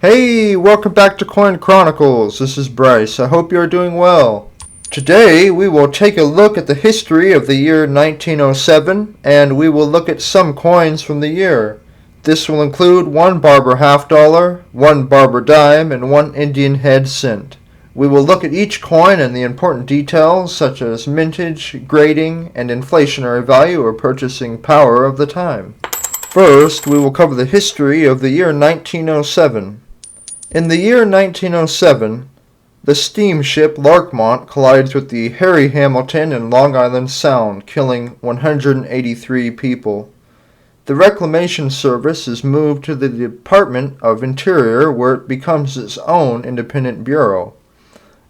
Hey, welcome back to Coin Chronicles. This is Bryce. I hope you're doing well. Today we will take a look at the history of the year 1907, and we will look at some coins from the year. This will include one Barber half dollar, one Barber dime, and one Indian head cent. We will look at each coin and the important details such as mintage, grading, and inflationary value or purchasing power of the time. First, we will cover the history of the year 1907. In the year 1907, the steamship Larkmont collides with the Harry Hamilton in Long Island Sound, killing 183 people. The Reclamation Service is moved to the Department of Interior, where it becomes its own independent bureau.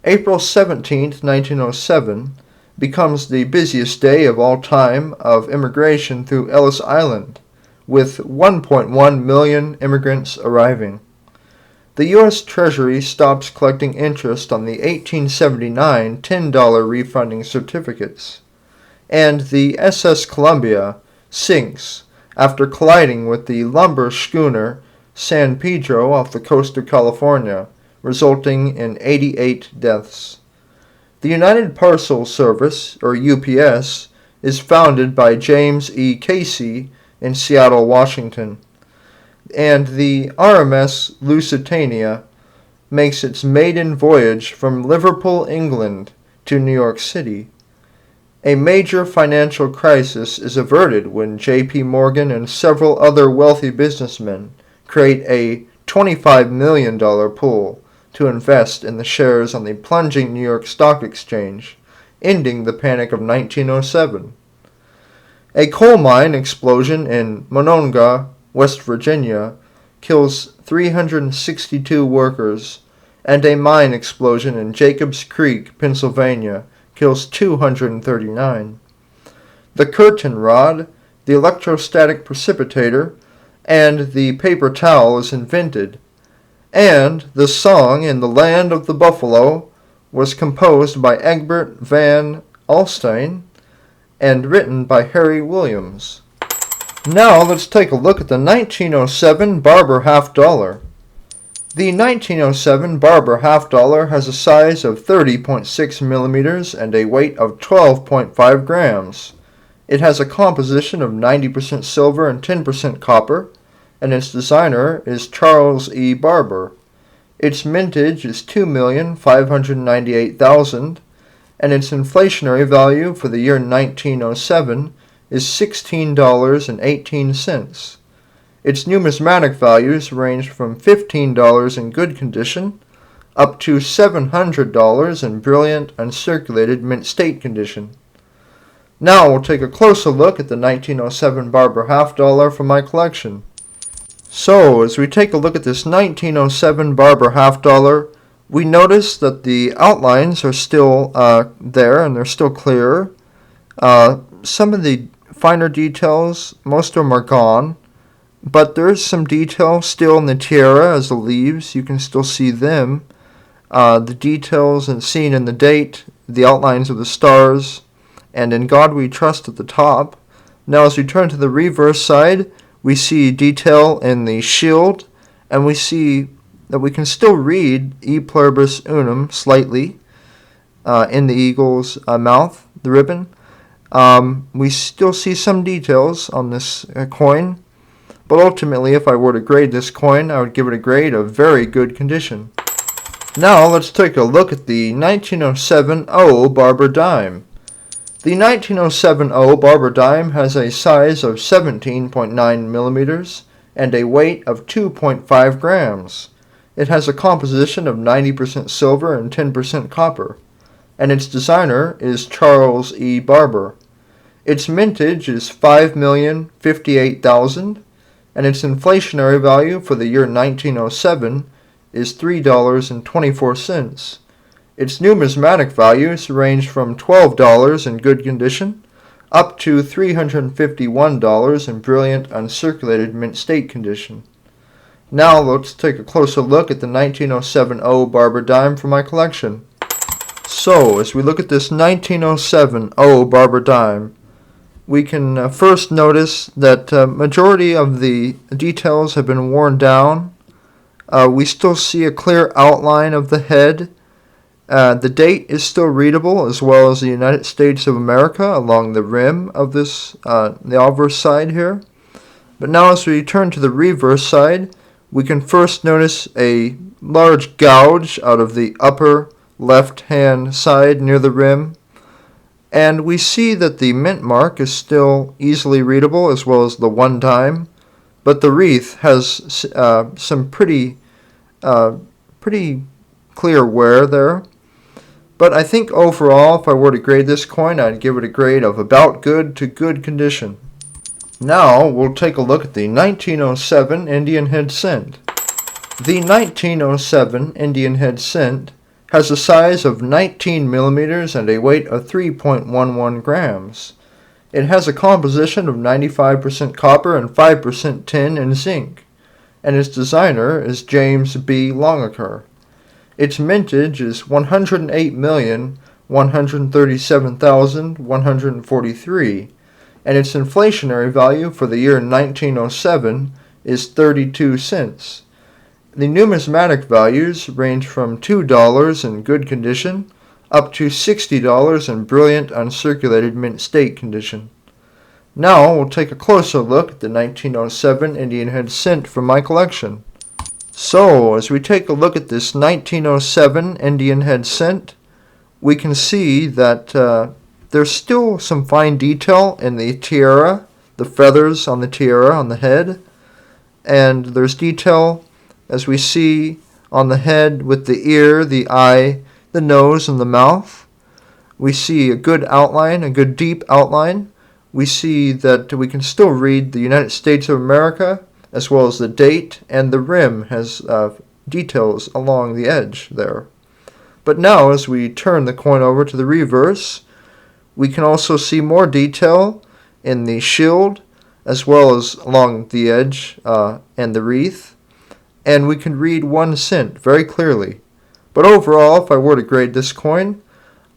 April 17, 1907, becomes the busiest day of all time of immigration through Ellis Island, with 1.1 million immigrants arriving. The U.S. Treasury stops collecting interest on the 1879 $10 refunding certificates, and the SS Columbia sinks after colliding with the lumber schooner San Pedro off the coast of California, resulting in 88 deaths. The United Parcel Service, or UPS, is founded by James E. Casey in Seattle, Washington, and the RMS Lusitania makes its maiden voyage from Liverpool, England, to New York City. A major financial crisis is averted when J.P. Morgan and several other wealthy businessmen create a $25 million pool to invest in the shares on the plunging New York Stock Exchange, ending the Panic of 1907. A coal mine explosion in Monongah, West Virginia, kills 362 workers, and a mine explosion in Jacobs Creek, Pennsylvania, kills 239. The curtain rod, the electrostatic precipitator, and the paper towel is invented, and the song In the Land of the Buffalo was composed by Egbert van Alstyne and written by Harry Williams. Now let's take a look at the 1907 Barber half dollar. The 1907 Barber half dollar has a size of 30.6 millimeters and a weight of 12.5 grams. It has a composition of 90% silver and 10% copper, and its designer is Charles E. Barber. Its mintage is 2,598,000, and its inflationary value for the year 1907 is $16.18. Its numismatic values range from $15 in good condition up to $700 in brilliant uncirculated mint state condition. Now we'll take a closer look at the 1907 Barber half dollar from my collection. So, as we take a look at this 1907 Barber half dollar, we notice that the outlines are still there and they're still clear. Some of the finer details, most of them are gone, but there is some detail still in the tiara as the leaves. You can still see them. The details and seen in the date, the outlines of the stars, and In God We Trust at the top. Now as we turn to the reverse side, we see detail in the shield, and we see that we can still read E pluribus unum slightly in the eagle's mouth, the ribbon. We still see some details on this coin, but ultimately if I were to grade this coin, I would give it a grade of very good condition. Now let's take a look at the 1907 O Barber Dime. The 1907 O Barber Dime has a size of 17.9 millimeters and a weight of 2.5 grams. It has a composition of 90% silver and 10% copper, and its designer is Charles E. Barber. Its mintage is 5,058,000, and its inflationary value for the year 1907 is $3.24. Its numismatic values range from $12 in good condition up to $351 in brilliant uncirculated mint state condition. Now let's take a closer look at the 1907 O Barber Dime from my collection. So, as we look at this 1907 O Barber Dime, we can first notice that majority of the details have been worn down. We still see a clear outline of the head. The date is still readable, as well as the United States of America along the rim of this, the obverse side here. But now as we turn to the reverse side, we can first notice a large gouge out of the upper left-hand side near the rim. And we see that the mint mark is still easily readable, as well as the 1 dime. But the wreath has some pretty clear wear there. But I think overall, if I were to grade this coin, I'd give it a grade of about good to good condition. Now we'll take a look at the 1907 Indian head cent. The 1907 Indian head cent has a size of 19 millimeters and a weight of 3.11 grams. It has a composition of 95% copper and 5% tin and zinc, and its designer is James B. Longacre. Its mintage is 108,137,143, and its inflationary value for the year 1907 is 32 cents. The numismatic values range from $2 in good condition up to $60 in brilliant uncirculated mint state condition. Now we'll take a closer look at the 1907 Indian head cent from my collection. So, as we take a look at this 1907 Indian head cent, we can see that there's still some fine detail in the tiara, the feathers on the tiara on the head, and there's detail as we see on the head with the ear, the eye, the nose, and the mouth. We see a good outline, a good deep outline. We see that we can still read the United States of America, as well as the date, and the rim has details along the edge there. But now, as we turn the coin over to the reverse, we can also see more detail in the shield, as well as along the edge and the wreath. And we can read 1 cent very clearly. But overall, if I were to grade this coin,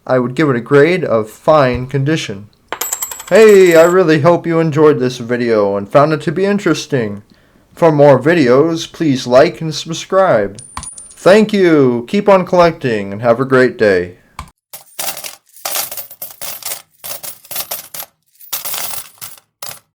I would give it a grade of fine condition. Hey, I really hope you enjoyed this video and found it to be interesting. For more videos, please like and subscribe. Thank you, keep on collecting, and have a great day.